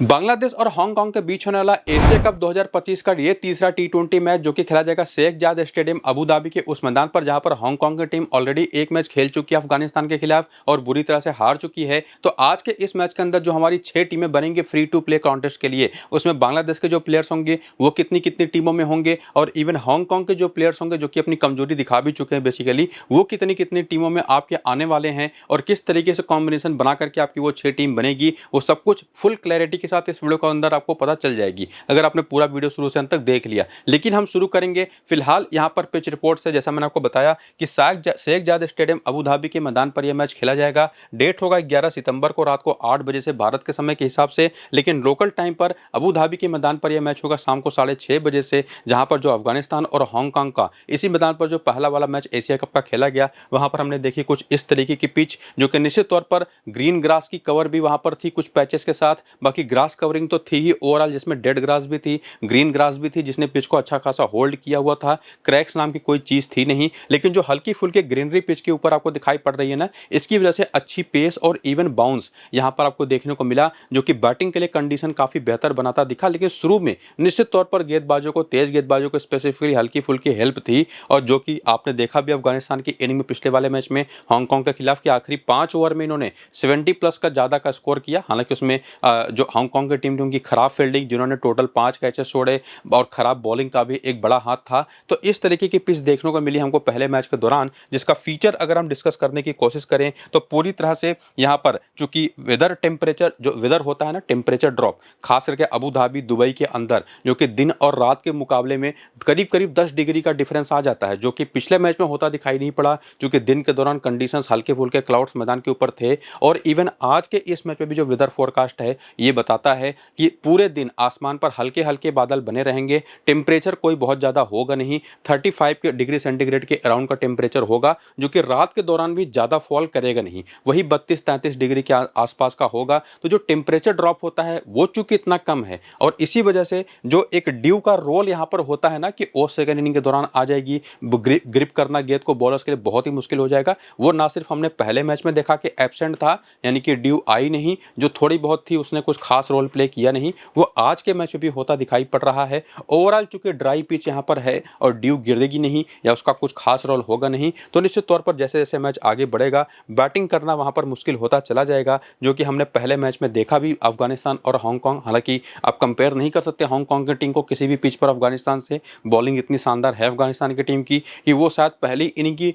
बांग्लादेश और हांगकांग के बीच होने वाला एशिया कप 2025 का ये तीसरा टी20 मैच जो कि खेला जाएगा शेख जायद स्टेडियम अबू धाबी के उस मैदान पर जहां पर हांगकांग की टीम ऑलरेडी एक मैच खेल चुकी है अफगानिस्तान के खिलाफ और बुरी तरह से हार चुकी है। तो आज के इस मैच के अंदर जो हमारी 6 टीमें बनेंगी फ्री टू प्ले कॉन्टेस्ट के लिए, उसमें बांग्लादेश के जो प्लेयर्स होंगे वो कितनी कितनी टीमों में होंगे और इवन हांगकांग के जो प्लेयर्स होंगे जो कि अपनी कमजोरी दिखा भी चुके हैं बेसिकली, वो कितनी कितनी टीमों में आपके आने वाले हैं और किस तरीके से कॉम्बिनेशन बना करके आपकी वो 6 टीम बनेगी, वो सब कुछ फुल क्लैरिटी के साथ इस वीडियो के अंदर आपको पता चल जाएगी अगर आपने पूरा वीडियो शुरू से अंत तक देख लिया। लेकिन हम शुरू करेंगे फिलहाल यहां पर पिच रिपोर्ट से। जैसा मैंने आपको बताया कि शेख जायद स्टेडियम अबू धाबी के मैदान पर यह मैच खेला जाएगा। डेट होगा 11 सितंबर को रात को 8 बजे से भारत के समय के हिसाब से, लेकिन लोकल टाइम पर अबू धाबी के मैदान पर यह मैच होगा शाम को 6:30 बजे से, जहां पर जो अफगानिस्तान और हांगकांग का इसी मैदान पर जो पहला वाला मैच एशिया कप का खेला गया, वहां पर हमने देखी कुछ इस तरीके की पिच जो कि निश्चित तौर पर ग्रीन ग्रास की कवर भी वहां पर थी कुछ पैचेस के साथ, बाकी ग्रास कवरिंग तो थी ही ओवरऑल, जिसमें डेड ग्रास भी थी, ग्रीन ग्रास भी थी, जिसने पिच को अच्छा खासा होल्ड किया हुआ था। क्रैक्स नाम की कोई चीज थी नहीं, लेकिन जो हल्की फुल्की ग्रीनरी पिच के ऊपर आपको दिखाई पड़ रही है ना, इसकी वजह से अच्छी पेस और इवन बाउंस यहां पर आपको देखने को मिला, जो कि बैटिंग के लिए कंडीशन काफी बेहतर बनाता दिखा। लेकिन शुरू में निश्चित तौर पर गेंदबाजों को, तेज गेंदबाजों को स्पेसिफिकली हल्की फुल्की हेल्प थी, और जो कि आपने देखा भी अफगानिस्तान की इनिंग में पिछले वाले मैच में हांगकांग के खिलाफ के आखिरी 5 ओवर में इन्होंने 70+ का ज्यादा का स्कोर किया। हालांकि उसमें जो हांगकांग की टीम थी उनकी खराब फील्डिंग, जिन्होंने टोटल 5 कैचेस छोड़े, और खराब बॉलिंग का भी एक बड़ा हाथ था। तो इस तरीके की पिच देखने को मिली हमको पहले मैच के दौरान, जिसका फीचर अगर हम डिस्कस करने की कोशिश करें तो पूरी तरह से यहां पर चूंकि वेदर टेम्परेचर जो वेदर होता है ना, टेम्परेचर ड्रॉप खास करके अबू धाबी दुबई के अंदर जो कि दिन और रात के मुकाबले में करीब करीब 10 डिग्री का डिफरेंस आ जाता है, जो कि पिछले मैच में होता दिखाई नहीं पड़ा, क्योंकि दिन के दौरान कंडीशंस हल्के फुल्के क्लाउड्स मैदान के ऊपर थे। और इवन आज के इस मैच में भी जो वेदर फोरकास्ट है ये बताता है कि पूरे दिन आसमान पर हल्के हल्के बादल बने रहेंगे, टेम्परेचर कोई बहुत ज़्यादा होगा नहीं, 35 के डिग्री सेंटीग्रेड के अराउंड का टेम्परेचर होगा, जो कि रात के दौरान भी ज़्यादा फॉल करेगा नहीं, वही 32-33 डिग्री के आसपास का होगा। तो जो टेम्परेचर ड्रॉप होता है वो चूंकि इतना कम है, और इसी वजह से जो एक ड्यू का रोल यहाँ पर होता है ना कि वो सेकंड इनिंग के दौरान आ जाएगी, ग्रिप करना गेंद को बॉलर्स के लिए बहुत ही मुश्किल हो जाएगा। वो ना सिर्फ हमने पहले मैच में देखा कि एब्सेंट था, यानी कि ड्यू आई नहीं, जो थोड़ी बहुत थी उसने कुछ खास रोल प्ले किया नहीं, वो आज के मैच में भी होता दिखाई पड़ रहा है। ओवरऑल चूंकि ड्राई पिच यहां पर है और ड्यू गिरेगी नहीं या उसका कुछ खास रोल होगा नहीं, तो निश्चित तौर पर जैसे जैसे मैच आगे बढ़ेगा बैटिंग करना वहां पर मुश्किल होता चला जाएगा, जो कि हमने पहले मैच में देखा भी अफगानिस्तान और हांगकांग। हालांकि आप कंपेयर नहीं कर सकते हांगकांग की टीम को किसी भी पिच पर अफगानिस्तान से, बॉलिंग इतनी शानदार है अफगानिस्तान की टीम की कि वो शायद पहली इनिंग की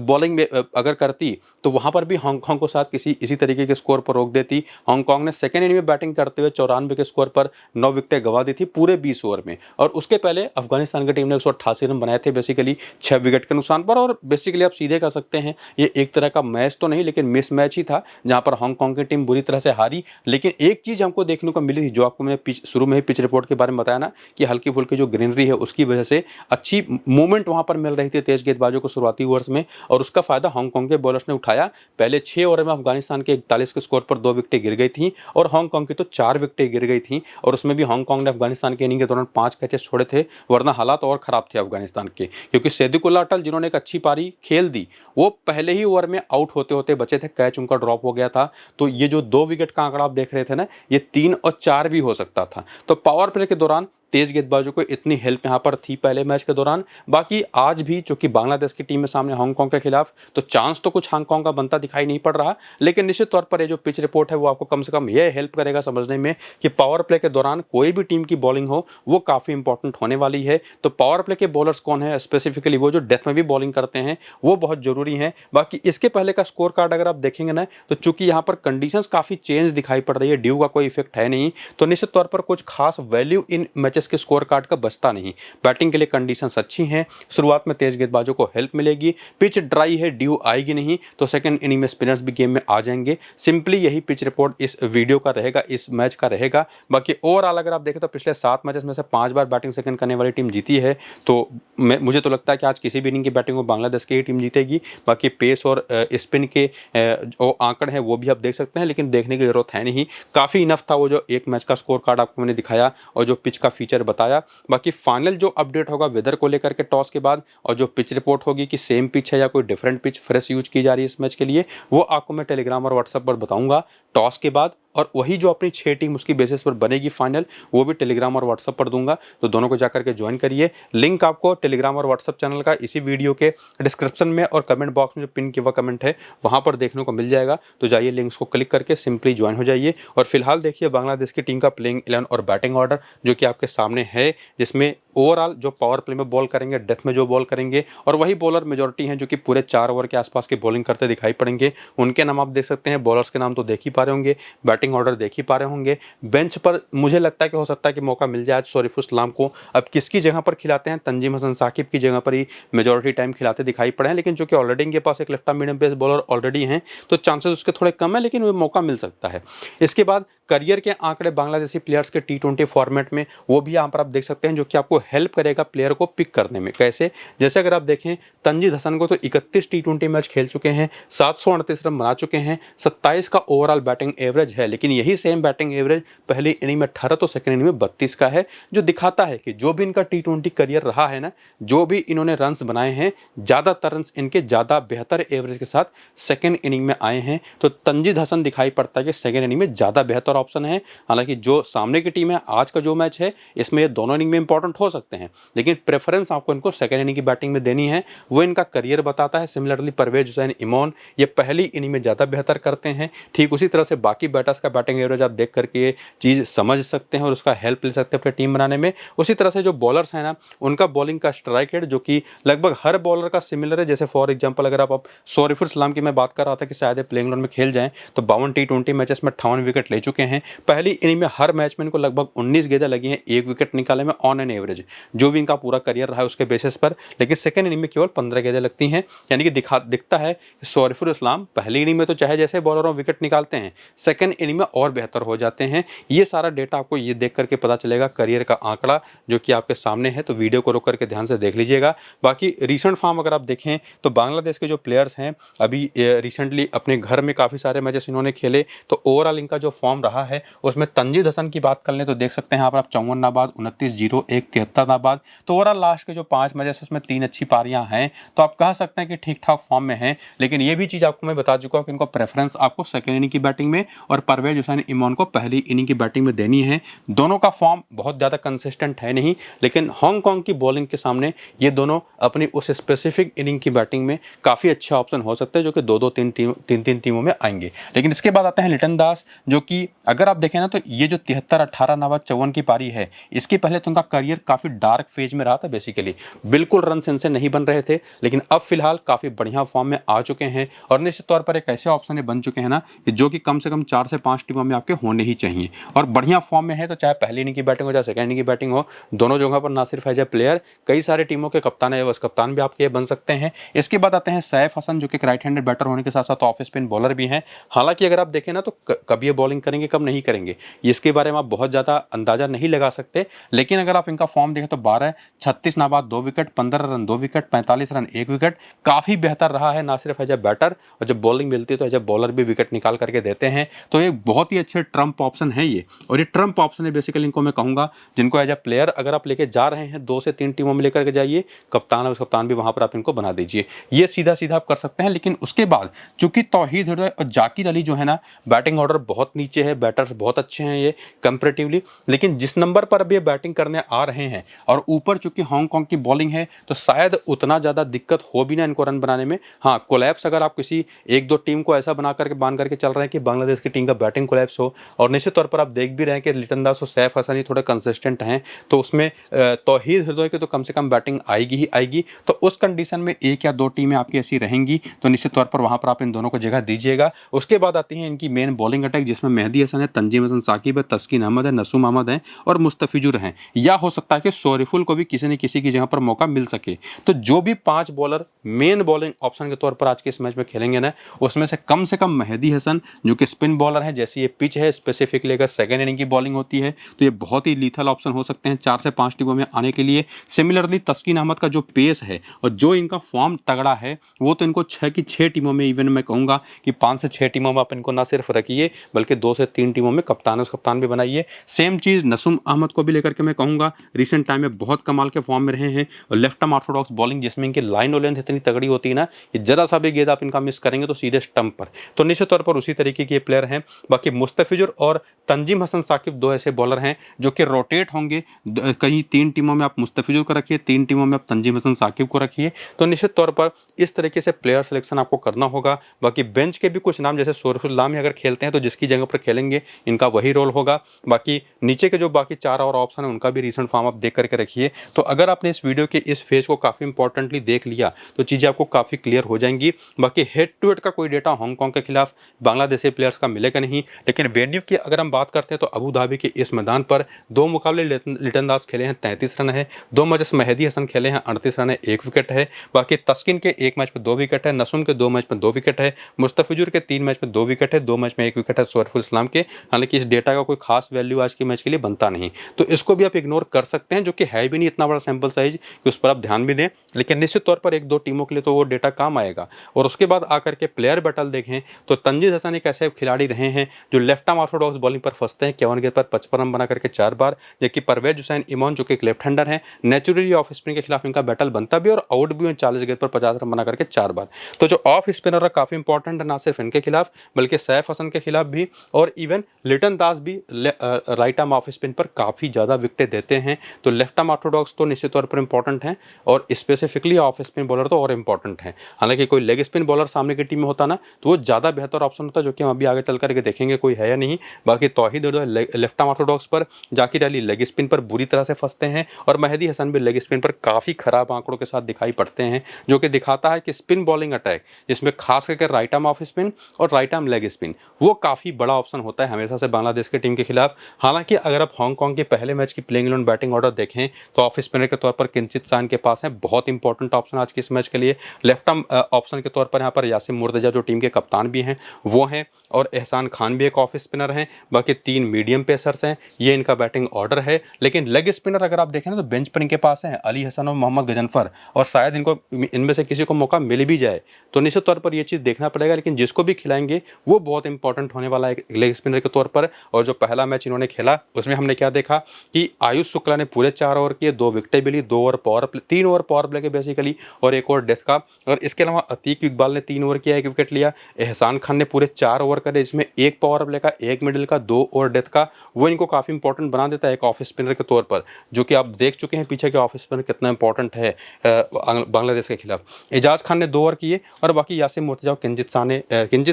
बॉलिंग में अगर करती तो वहां पर भी हांगकांग को शायद किसी इसी तरीके के स्कोर पर रोक देती। हांगकांग ने सेकेंड इनिंग में बैटिंग करते हुए 94 के स्कोर पर 9 विकेटें गंवा दी थी पूरे 20 ओवर में, और उसके पहले अफगानिस्तान की टीम ने 188 रन बनाए थे बेसिकली 6 विकेट के नुकसान पर। और बेसिकली आप सीधे कह सकते हैं ये एक तरह का मैच तो नहीं लेकिन मिस मैच ही था, जहां पर हांगकांग की टीम बुरी तरह से हारी। लेकिन एक चीज हमको देखने को मिली थी, जो आपको मैंने शुरू में ही पिच रिपोर्ट के बारे में बताया ना, कि हल्की फुल्की जो ग्रीनरी है उसकी वजह से अच्छी मूवमेंट वहां पर मिल रही थी तेज गेंदबाजों को शुरुआती ओवर्स में, और उसका फायदा हांगकांग के बॉलर्स ने उठाया। पहले 6 ओवर में अफगानिस्तान के 41 के स्कोर पर 2 विकेटें गिर गई थी और हांगकांग की तो 4 विकेटें गिर गई थी, और उसमें भी हांगकांग ने अफगानिस्तान के इनिंग के दौरान 5 कैचेस छोड़े थे, वरना हालात और खराब थे अफगानिस्तान के, क्योंकि सैदिकुल्लाह अटल जिन्होंने एक अच्छी पारी खेल दी वो पहले ही ओवर में आउट होते होते बचे थे, कैच उनका ड्रॉप हो गया था। तो ये जो 2 विकेट का आंकड़ा आप देख रहे थे ना, ये 3 और 4 भी हो सकता था। तो पावर प्ले के दौरान तेज गेंदबाजों को इतनी हेल्प यहां पर थी पहले मैच के दौरान। बाकी आज भी चूंकि बांग्लादेश की टीम है सामने हांगकांग के खिलाफ, तो चांस तो कुछ हांगकांग का बनता दिखाई नहीं पड़ रहा, लेकिन निश्चित तौर पर ये जो पिच रिपोर्ट है वो आपको कम से कम यह हेल्प करेगा समझने में कि पावर प्ले के दौरान कोई भी टीम की बॉलिंग हो वो काफी इंपॉर्टेंट होने वाली है। तो पावर प्ले के बॉलर्स कौन है, स्पेसिफिकली वो जो डेथ में भी बॉलिंग करते हैं, वो बहुत जरूरी है। बाकी इसके पहले का स्कोर कार्ड अगर आप देखेंगे ना, तो चूंकि यहाँ पर कंडीशंस काफी चेंज दिखाई पड़ रही है, ड्यू का कोई इफेक्ट है नहीं, तो निश्चित तौर पर कुछ खास वैल्यू इन मैचेस के स्कोर कार्ड का बचता नहीं। बैटिंग के लिए कंडीशंस अच्छी हैं, शुरुआत में तेज गेंदबाजों को हेल्प मिलेगी, पिच ड्राई है, ड्यू आएगी नहीं, तो सेकंड इनिंग में स्पिनर्स भी गेम में आ जाएंगे। सिंपली यही पिच रिपोर्ट इस वीडियो का रहेगा, इस मैच का रहेगा। बाकी ओवरऑल अगर आप देखें तो पिछले 7 मैचेस में से 5 बार बैटिंग सेकंड करने वाली टीम जीती है, तो मुझे तो लगता है कि आज किसी भी इनिंग की बैटिंग को बांग्लादेश की ही टीम जीतेगी। बाकी पेस और स्पिन के जो आंकड़े हैं वो भी आप देख सकते हैं, लेकिन देखने की जरूरत है नहीं, काफ़ी इनफ था वो जो एक मैच का स्कोर कार्ड आपको मैंने दिखाया और जो पिच का फीचर बताया। बाकी फाइनल जो अपडेट होगा वेदर को लेकर के टॉस के बाद, और जो पिच रिपोर्ट होगी कि सेम पिच है या कोई डिफरेंट पिच फ्रेश यूज की जा रही है इस मैच के लिए, वो आपको मैं टेलीग्राम और व्हाट्सएप पर बताऊंगा टॉस के बाद। और वही जो अपनी 6 टीम उसकी बेसिस पर बनेगी फाइनल, वो भी टेलीग्राम और व्हाट्सएप पर दूंगा, तो दोनों को जाकर के ज्वाइन करिए। लिंक आपको टेलीग्राम और व्हाट्सएप चैनल का इसी वीडियो के डिस्क्रिप्शन में और कमेंट बॉक्स में जो पिन किया हुआ कमेंट है वहां पर देखने को मिल जाएगा। तो जाइए लिंक्स को क्लिक करके सिंपली ज्वाइन हो जाइए। और फिलहाल देखिए बांग्लादेश की टीम का प्लेइंग 11 और बैटिंग ऑर्डर जो कि आपके सामने है, जिसमें ओवरऑल जो पावर प्ले में बॉल करेंगे, डेथ में जो बॉल करेंगे, और वही बॉलर मेजॉरिटी हैं जो कि पूरे 4 ओवर के आसपास की बॉलिंग करते दिखाई पड़ेंगे। उनके नाम आप देख सकते हैं, बॉलर्स के नाम तो देख ही पा रहे होंगे, बैटिंग ऑर्डर देख ही पा रहे होंगे। बेंच पर मुझे लगता है कि हो सकता है कि मौका मिल जाए शरीफुल इस्लाम को। अब किसकी जगह पर खिलाते हैं, तंजीम हसन साकिब की जगह पर ही मेजॉरिटी टाइम खिलाते दिखाई पड़े हैं, लेकिन जो कि ऑलरेडी इनके पास एक left arm medium pace bowler already हैं, तो चांसेस उसके थोड़े कम है, लेकिन वो मौका मिल सकता है। इसके बाद करियर के आंकड़े बांग्लादेशी प्लेयर्स के T20 फॉर्मेट में, वो भी यहाँ पर आप देख सकते हैं, जो कि आपको हेल्प करेगा प्लेयर को पिक करने में। कैसे, जैसे अगर आप देखें तंजीद हसन को तो 31 T20 मैच खेल चुके हैं, 738 रन बना चुके हैं, 27 का ओवरऑल बैटिंग एवरेज है, लेकिन यही सेम बैटिंग एवरेज पहली इनिंग में 18 तो सेकंड इनिंग में 32 का है, जो दिखाता है कि जो भी इनका T20 करियर रहा है ना, जो भी इन्होंने रन्स बनाए हैं, ज़्यादातर रन्स इनके ज़्यादा बेहतर एवरेज के साथ सेकंड इनिंग में आए हैं। तो तंजीद हसन दिखाई पड़ता है कि सेकंड इनिंग में ज़्यादा बेहतर ऑप्शन है। हालांकि जो सामने की टीम है, आज का जो मैच है, इसमें ये दोनों इनिंग में इंपॉर्टेंट हो सकते हैं, लेकिन प्रेफरेंस आपको इनको सेकंड इनिंग की बैटिंग में देनी है, वो इनका करियर बताता है। सिमिलरली परवेज हुसैन इमोन ये पहली इनिंग में ज़्यादा बेहतर करते हैं। ठीक उसी तरह से बाकी बैटर्स का बैटिंग एवरेज आप देख करके ये चीज़ समझ सकते हैं और उसका हेल्प ले सकते हैं अपनी टीम बनाने में। उसी तरह से जो बॉलर्स हैं ना, उनका बॉलिंग का स्ट्राइक रेट जो कि लगभग हर बॉलर का सिमिलर है। जैसे फॉर एग्जाम्पल अगर आप शरीफुल इस्लाम की मैं बात कर रहा था कि शायद प्लेइंग 11 में खेल जाएं, तो 52 T20 मैचेस में 58 विकेट ले चुके हैं। पहली इनिंग में हर मैच में इनको लगभग 19 गेंदें लगी हैं, 1 विकेट निकाले में ऑन एन एवरेज, जो भी इनका पूरा करियर रहा है उसके बेसिस पर। लेकिन सेकंड इनिंग में केवल 15 गेंदें लगती हैं, यानी कि दिखता है कि शरीफुल इस्लाम पहली इनिंग में तो चाहे जैसे बॉलरों विकेट निकालते हैं, सेकंड इनिंग में और बेहतर हो जाते हैं। ये सारा डेटा आपको ये देख करके पता चलेगा, करियर का आंकड़ा जो कि आपके सामने है। तो वीडियो को रोक करके ध्यान से देख लीजिएगा। बाकी रिसेंट फॉर्म अगर आप देखें तो बांग्लादेश के जो प्लेयर्स हैं, अभी रिसेंटली अपने घर में काफ़ी सारे मैचेस इन्होंने खेले, तो ओवरऑल इनका जो फॉर्म रहा है उसमें तंजीद हसन की बात कर लें तो देख सकते हैं यहाँ पर आप 54 नाबाद, 29, 0, 1, 73 नाबाद। तो ओवरऑल लास्ट के जो 5 मैचेस उसमें 3 अच्छी पारियां हैं, तो आप कह सकते हैं कि ठीक ठाक फॉर्म में हैं। लेकिन ये भी चीज़ आपको मैं बता चुका हूँ कि इनको प्रेफरेंस आपको सेकेंड इनिंग की बैटिंग में और परवेज हुसैन इमोन को पहली इनिंग की बैटिंग में देनी है। दोनों का फॉर्म बहुत ज़्यादा कंसिस्टेंट है नहीं, लेकिन हांगकांग की बॉलिंग के सामने ये दोनों अपनी उस स्पेसिफिक इनिंग की बैटिंग में काफ़ी अच्छा ऑप्शन हो सकते हैं, जो कि 2-2, 3-3 टीमों में आएंगे। लेकिन इसके बाद आते हैं लिटन दास, जो कि अगर आप देखें ना तो ये जो 73, 18 नाबाद 54 की पारी है, इसके पहले तो उनका करियर काफ़ी डार्क फेज में रहा था। बेसिकली बिल्कुल रन इनसे नहीं बन रहे थे, लेकिन अब फिलहाल काफ़ी बढ़िया फॉर्म में आ चुके हैं और निश्चित तौर पर एक ऐसे ऑप्शन बन चुके हैं ना, जो कि कम से कम 4 से 5 टीमों में आपके होने ही चाहिए। और बढ़िया फॉर्म में है, तो चाहे पहली इनिंग की बैटिंग हो चाहे सेकंड इनिंग की बैटिंग हो, दोनों जगह पर ना सिर्फ एज ए प्लेयर, कई सारे टीमों के कप्तान है, बस कप्तान भी आपके बन सकते हैं। इसके बाद आते हैं सैफ हसन, जो कि राइट हैंडेड बैटर होने के साथ साथ ऑफ स्पिन बॉलर भी हैं। हालांकि अगर आप देखें ना तो कब ये बॉलिंग करेंगे कब नहीं करेंगे, इसके बारे में आप बहुत ज़्यादा अंदाजा नहीं लगा सकते। लेकिन अगर आप इनका फॉर्म देखें तो 12, 36 नाबाद 2 wicket, 15 run 2 wicket, 45 run 1 wicket, काफ़ी बेहतर रहा है, ना सिर्फ एज ए बैटर, और जब बॉलिंग मिलती है तो एज ए बॉलर भी विकेट निकाल करके देते हैं। तो ये बहुत ही अच्छे ट्रम्प ऑप्शन है ये, और ये ट्रम्प ऑप्शन है बेसिकली इनको मैं कहूँगा, जिनको एज ए प्लेयर अगर आप लेके जा रहे हैं 2 से 3 टीमों में लेकर के जाइए, कप्तान है उस कप्तान भी वहाँ पर आप इनको बना दीजिए, ये सीधा सीधा आप कर सकते हैं। लेकिन उसके बाद चूंकि तौहीद हृदय और जाकिर अली जो है ना, बैटिंग ऑर्डर बहुत नीचे है, बैटर्स बहुत अच्छे हैं ये कंपैरेटिवली, लेकिन जिस नंबर पर अब ये बैटिंग करने आ रहे हैं और ऊपर चूंकि हांगकांग की बॉलिंग है, तो शायद उतना ज़्यादा दिक्कत हो भी ना इनको रन बनाने में। हाँ, कोलैप्स अगर आप किसी 1-2 टीम को ऐसा बना करके बांध करके चल रहे हैं कि बांग्लादेश की टीम का बैटिंग कोलैप्स हो, और निश्चित तौर पर आप देख भी रहे हैं कि लिटन दास और सैफ हसन ही थोड़े कंसिस्टेंट हैं, तो उसमें तौहीद हृदय की तो कम से कम बैटिंग आएगी ही आएगी। तो उस कंडीशन में 1 या 2 टीमें आपकी ऐसी रहेंगी, तो निश्चित तौर पर वहाँ पर आप इन दोनों को जगह दीजिएगा। उसके बाद आती है इनकी मेन बॉलिंग अटैक, जिसमें मेहदी हसन है, तंजीम हसन साकिब है, तस्कीन अहमद है, नसूम अहमद है और मुस्तफिजुर हैं, या हो सकता है कि शरीफुल को भी किसी न किसी की जगह पर मौका मिल सके। तो जो भी 5 बॉलर मेन बॉलिंग ऑप्शन के तौर पर आज के इस मैच में खेलेंगे ना, उसमें से कम मेहदी हसन जो कि स्पिन बॉलर है, जैसी ये पिच है स्पेसिफिकली अगर सेकेंड इनिंग की बॉलिंग होती है तो ये बहुत ही लीथल ऑप्शन हो सकते हैं 4 से 5 टीमों में आने के लिए। सिमिलरली तस्कीन अहमद का जो पेस है और जो इनका फॉर्म तगड़ा है, वो तो इनको 6 की 6 टीमों में, इवन मैं कहूँगा कि 5 से 6 टीमों में आप इनको ना सिर्फ रखिए बल्कि 2 से 3 टीमों में कप्तान भी बनाइए। सेम चीज़ नसूम अहमद को भी लेकर के मैं कहूँगा, रिसेंट रिसेंट टाइम में बहुत कमाल के फॉर्म में रहे हैं। और लेफ्ट आर्म ऑर्थोडॉक्स बॉलिंग जिसमें इनकी लाइन और लेंथ इतनी तगड़ी होती है ना कि जरा सा भी गेंद आप इनका मिस करेंगे तो सीधे स्टंप पर। तो निश्चित तौर पर उसी तरीके के प्लेयर हैं। बाकी मुस्तफिजुर और तंजीम हसन साकिब दो ऐसे बॉलर हैं जो कि रोटेट होंगे। कहीं 3 टीमों में आप मुस्तफिजुर को रखिए, 3 टीमों में आप तंजीम हसन साकिब को रखिए। तो निश्चित तौर पर इस तरीके से प्लेयर सिलेक्शन आपको करना होगा। बाकी बेंच के भी कुछ नाम जैसे सोरफुल्लाम अगर खेलते हैं तो जिसकी जगह पर खेलेंगे इनका वही रोल होगा। बाकी नीचे के जो बाकी 4 और ऑप्शन है उनका भी रीसेंट फॉर्म आप देख करके रखिए। तो अगर आपने इस वीडियो के इस फेज को काफ़ी इंपॉर्टेंटली देख लिया तो चीज़ें आपको काफ़ी क्लियर हो जाएंगी। बाकी हेड टू हेड का कोई डेटा हांगकांग के खिलाफ बांग्लादेशी प्लेयर्स का मिलेगा नहीं, लेकिन वेन्यू की अगर हम बात करते हैं तो अबू धाबी के इस मैदान पर 2 मुकाबले लिटन दास खेले हैं, 33 रन है। 2 मैचेस मेहदी हसन खेले हैं, 38 रन है, 1 विकेट है। बाकी तस्किन के 1 मैच में 2 विकेट है, नसुम के 2 मैच में 2 विकेट है, मुस्तफिजुर के 3 मैच में 2 विकेट है, 2 मैच में 1 विकेट है सोरफुल इस्लाम के। हालांकि इस डेटा का कोई खास वैल्यू आज के मैच के लिए बनता नहीं, तो इसको भी आप इग्नोर कर सकते हैं, जो कि है भी नहीं इतना बड़ा सैंपल साइज कि उस पर आप ध्यान भी दें। लेकिन निश्चित तौर पर 1-2 टीमों के लिए तो वो डेटा काम आएगा। और उसके बाद आकर के प्लेयर बैटल देखें तो तंजीद हसन एक ऐसे खिलाड़ी रहे हैं जो लेफ्ट आर्म ऑर्थोडॉक्स बॉलिंग पर फंसते हैं, 51 गेंद पर 55 रन बना करके 4 बार। जबकि परवेज हुसैन इमोन जो कि एक लेफ्ट हैंडर है, नेचुरली ऑफ स्पिन के खिलाफ इनका बैटल बनता भी और आउट भी 40 गेंद पर 50 रन बना करके 4 बार। तो जो ऑफ स्पिनर है काफ़ी इंपॉर्टेंट है, ना सिर्फ इनके खिलाफ बल्कि सैफ हसन के खिलाफ भी। और इवन लिटन दास भी राइट आर्म ऑफ स्पिन पर काफ़ी ज़्यादा विकेटें देते हैं। तो लेफ्ट आर्म ऑर्थोडॉक्स तो निश्चित तौर पर इंपॉर्टेंट हैं और स्पेसिफिकली ऑफ स्पिन बॉलर तो और इंपॉर्टेंट हैं। हालांकि कोई लेग स्पिन बॉलर सामने की टीम में होता ना तो वो ज़्यादा बेहतर ऑप्शन होता, जो कि हम अभी आगे चल करके देखेंगे कोई है या नहीं। बाकी तौहीद लेफ्ट आर्म ऑर्थोडॉक्स पर, जाकिर अली लेग स्पिन पर बुरी तरह से फंसते हैं और मेहदी हसन भी लेग स्पिन पर काफ़ी खराब आंकड़ों के साथ दिखाई पड़ते हैं, जो कि दिखाता है कि स्पिन बॉलिंग अटैक जिसमें खास करके राइट आर्म ऑफ स्पिन और राइट आर्म लेग स्पिन वो काफ़ी बड़ा ऑप्शन होता है हमेशा से बांग्लादेश की टीम के खिलाफ। हालांकि अगर आप हांगकांग के पहले मैच की प्लेइंग 11 बैटिंग ऑर्डर देखें तो ऑफ स्पिनर के तौर पर किंचित सान के पास है, बहुत इंपॉर्टेंट ऑप्शन आज के इस मैच के लिए। लेफ्ट आर्म ऑप्शन के तौर पर यहाँ पर यासिम मुर्तजा जो टीम के कप्तान भी हैं वो हैं, और एहसान खान भी एक ऑफ स्पिनर हैं। बाकी 3 मीडियम पेसर्स हैं, ये इनका बैटिंग ऑर्डर है। लेकिन लेग स्पिनर अगर आप देखें ना तो बेंच पर इनके पास हैं अली हसन और मोहम्मद गजनफर, और शायद इनको इनमें से किसी को मौका मिल भी जाए तो निश्चित तौर पर ये चीज़ देखना पड़ेगा। लेकिन जिसको भी खिलाएंगे वो बहुत इंपॉर्टेंट होने वाला है लेग स्पिनर के तौर पर। और जो पहला मैच इन्होंने खेला उसमें हमने क्या देखा कि आयुष शुक्ला ने पूरे 4 ओवर किए, 2 विकेटें भी ली, 2 over power play, 3 over power play के बेसिकली और 1 ओवर डेथ का। और इसके अलावा अतीक इकबाल ने 3 ओवर किया, 1 विकेट लिया। एहसान खान ने पूरे 4 ओवर करे, इसमें 1 पावर प्ले का, 1 मिडिल का, 2 ओवर डेथ का। वो इनको काफ़ी इंपॉर्टेंट बना देता है एक ऑफ स्पिनर के तौर पर, जो कि आप देख चुके हैं पीछे के ऑफ स्पिनर कितना इंपॉर्टेंट है बांग्लादेश के खिलाफ। एजाज खान ने 2 ओवर किए और बाकी यासिम मुर्तजा और किंचित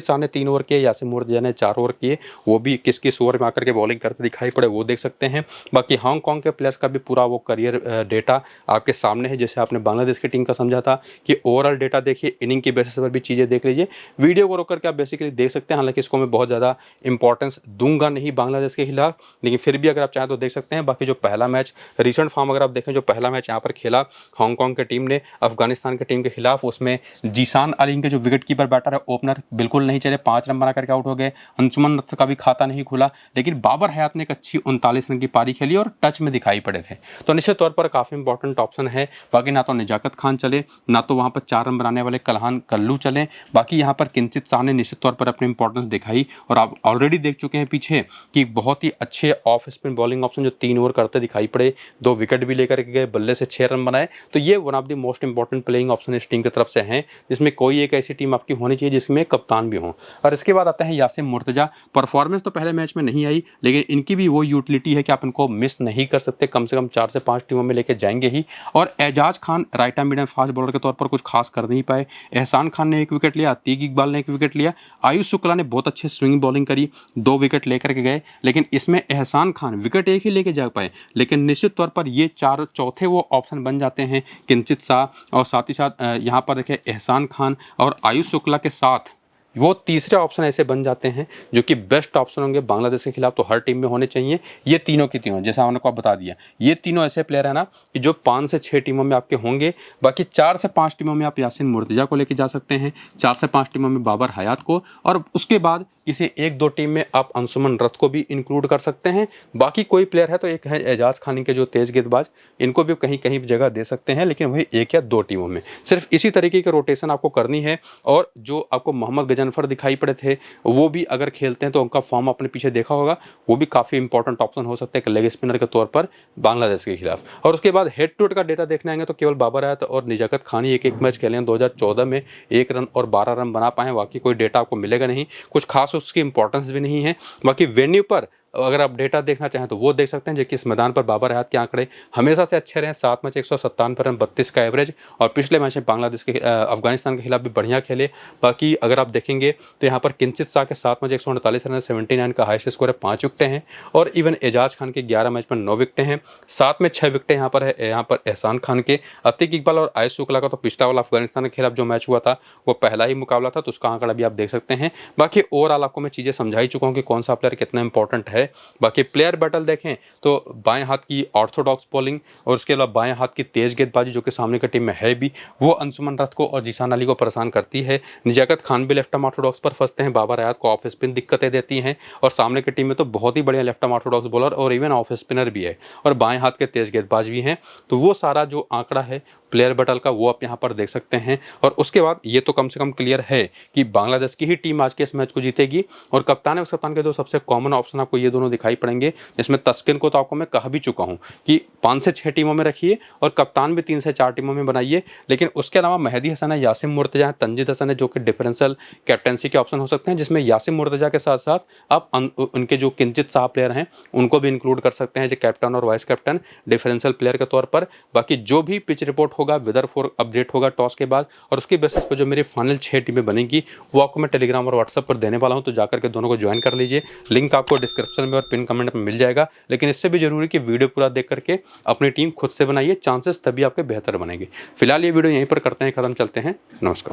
शाह ने 3 ओवर किए, यासिम मुर्तजा ने 4 ओवर किए। वो भी किस किस ओवर में आकर के बॉलिंग करते दिखाई पड़े वो देख सकते हैं। बाकी हांगकांग के प्लेयर्स का भी पूरा वो करियर डेटा आपके सामने है, जैसे आपने बांग्लादेश की टीम का समझा था कि ओवरऑल डेटा देखिए, इनिंग की बेसिस पर भी चीज़ें देख लीजिए। वीडियो को रोक करके आप बेसिकली देख सकते हैं। हालांकि इसको मैं बहुत ज़्यादा इंपॉर्टेंस दूंगा नहीं बांग्लादेश के खिलाफ, लेकिन फिर भी अगर आप चाहें तो देख सकते हैं। बाकी जो पहला मैच रिसेंट फॉर्म अगर आप देखें, जो पहला मैच यहाँ पर खेला हांगकांग की टीम ने अफगानिस्तान की टीम के खिलाफ, उसमें जीशान अली के जो विकेट कीपर बैटर है, ओपनर बिल्कुल नहीं चले, 5 रन बना करके आउट हो गए। अंशुमन नथर का भी खाता नहीं खुला, लेकिन बाबर हयात ने एक अच्छी 39 रन की पारी खेली और टच में दिखाई पड़े थे। तो निश्चित तौर पर काफ़ी इंपॉर्टेंट ऑप्शन है। बाकी ना तो निजाकत खान चले, ना तो वहाँ पर 4 रन बनाने वाले कलहान कल्लू चले। बाकी यहाँ पर किंचित शाह ने निश्चित तौर पर अपनी इंपॉर्टेंस दिखाई, और आप ऑलरेडी देख चुके हैं पीछे कि बहुत ही अच्छे ऑफ स्पिन बॉलिंग ऑप्शन जो 3 ओवर करते दिखाई पड़े, 2 विकेट भी लेकर के गए, बल्ले से 6 रन बनाए। तो ये one of the most important playing option इस टीम की तरफ से हैं, जिसमें कोई एक ऐसी टीम आपकी होनी चाहिए जिसमें कप्तान भी हो। और इसके बाद आता है यासिम मुर्तजा। परफॉर्मेंस तो पहले मैच में नहीं आई, लेकिन इनकी भी वो यूटिलिटी है कि आप इनको मिस नहीं कर सकते, कम से कम 4 से 5 टीमों में लेके जाएंगे ही। और Ejaz Khan right arm medium fast bowler के तौर पर कुछ खास कर नहीं पाए। एहसान खान ने 1 विकेट लिया, अतीक इकबाल ने 1 विकेट लिया, आयुष शुक्ला ने बहुत अच्छी स्विंग बॉलिंग करी, 2 विकेट लेकर के गए। लेकिन इसमें एहसान खान विकेट एक ही लेके जा पाए, लेकिन निश्चित तौर पर ये चौथे वो ऑप्शन बन जाते हैं किंचित शाह, और साथ ही साथ यहाँ पर देखें एहसान खान और आयुष शुक्ला के साथ वो तीसरे ऑप्शन ऐसे बन जाते हैं जो कि बेस्ट ऑप्शन होंगे बांग्लादेश के खिलाफ। तो हर टीम में होने चाहिए ये तीनों की तीनों, जैसा हमने को आप बता दिया, ये तीनों ऐसे प्लेयर हैं ना कि जो 5 से 6 टीमों में आपके होंगे। बाकी 4 से 5 टीमों में आप यासिन मुर्तजा को लेके जा सकते हैं, 4 से 5 टीमों में बाबर हयात को, और उसके बाद किसी 1-2 टीम में आप अंशुमन रथ को भी इंक्लूड कर सकते हैं। बाकी कोई प्लेयर है तो एक है एजाज खान के जो तेज गेंदबाज, इनको भी कहीं कहीं जगह दे सकते हैं, लेकिन वही 1 या 2 टीमों में। सिर्फ इसी तरीके की रोटेशन आपको करनी है। और जो आपको मोहम्मद जेनिफर दिखाई पड़े थे, वो भी अगर खेलते हैं तो उनका फॉर्म आपने पीछे देखा होगा, वो भी काफ़ी इंपॉर्टेंट ऑप्शन हो सकते हैं एक लेग स्पिनर के तौर पर बांग्लादेश के खिलाफ। और उसके बाद हेड टू हेड का डेटा देखने आएंगे तो केवल बाबर आयत और निजाकत खान ही एक मैच खेले हैं। 2014 में 1 रन और 12 रन बना पाए हैं, बाकी कोई डेटा आपको मिलेगा नहीं, कुछ खास उसकी इंपॉर्टेंस भी नहीं है। बाकी वेन्यू पर अगर आप डेटा देखना चाहें तो वो देख सकते हैं, जो कि इस मैदान पर बाबर आयत के आंकड़े हमेशा से अच्छे रहे। 7 मैच 197 रन 32 का एवरेज, और पिछले मैच में बांग्लादेश के अफगानिस्तान के खिलाफ भी बढ़िया खेले। बाकी अगर आप देखेंगे तो यहाँ पर किंचित शाह के 7 मैच 148 रन 79 का हाईएस्ट स्कोर है, 5 विकेटें हैं। और इवन एजाज खान के 11 मैच में 9 विकेटें हैं, 7 में 6 विकेटें यहाँ पर है। यहाँ पर एहसान खान के, अतीक इकबाल और आयुष शुक्ला का तो पिछला वाला अफगानिस्तान के खिलाफ जो मैच हुआ था वो पहला ही मुकाबला था, तो उसका आंकड़ा भी आप देख सकते हैं। बाकी ओवरऑल आपको मैं चीज़ें समझा ही चुका हूँ कि कौन सा प्लेयर कितना इंपॉर्टेंट है। बाकी प्लेयर बैटल देखें तो बाएं हाथ की ऑर्थोडॉक्स बॉलिंग और उसके अलावा बाएं हाथ की तेज गेंदबाजी जो कि सामने की टीम में है भी, वो अंशुमन रथ को और जीशान अली को परेशान करती है। निजाकत खान भी लेफ्ट आर्म ऑर्थोडॉक्स पर फंसते हैं, बाबर आयत को ऑफ स्पिन दिक्कतें देती हैं, और सामने की टीम में तो बहुत ही बढ़िया लेफ्ट आर्म ऑर्थोडॉक्स बॉलर और इवन ऑफ स्पिनर भी है और बाएं हाथ के तेज गेंदबाज भी हैं। तो वो सारा जो आंकड़ा है प्लेयर बैटल का वो आप यहाँ पर देख सकते हैं। और उसके बाद ये तो कम से कम क्लियर है कि बांग्लादेश की ही टीम आज के इस मैच को जीतेगी। और कप्तान और कप्तान के दो सबसे कॉमन ऑप्शन आपको ये दोनों दिखाई पड़ेंगे, जिसमें तस्किन को तो आपको मैं कह भी चुका हूँ कि 5 से 6 टीमों में रखिए और कप्तान भी 3 से 4 टीमों में बनाइए। लेकिन उसके अलावा मेहदी हसन है, यासिम मुर्तजा है, तंजीद हसन है, जो कि डिफरेंशियल कैप्टनसी के ऑप्शन हो सकते हैं, जिसमें यासिम मुर्तजा के साथ साथ आप उनके जो किंचित शाह प्लेयर हैं उनको भी इंक्लूड कर सकते हैं, जो कैप्टन और वाइस कैप्टन डिफरेंशियल प्लेयर के तौर पर। बाकी जो भी पिच रिपोर्ट होगा, वेदर फोर अपडेट होगा टॉस के बाद, और उसके बेसिस पर जो मेरी फाइनल 6 टीमें बनेंगी वो आपको मैं टेलीग्राम और व्हाट्सएप पर देने वाला हूं, तो जाकर के दोनों को ज्वाइन कर लीजिए। लिंक आपको डिस्क्रिप्शन में और पिन कमेंट में मिल जाएगा। लेकिन इससे भी जरूरी कि वीडियो पूरा देख करके अपनी टीम खुद से बनाइए, चांसेस तभी आपके बेहतर बनेंगे। फिलहाल ये वीडियो यहीं पर करते हैं खत्म, चलते हैं, नमस्कार।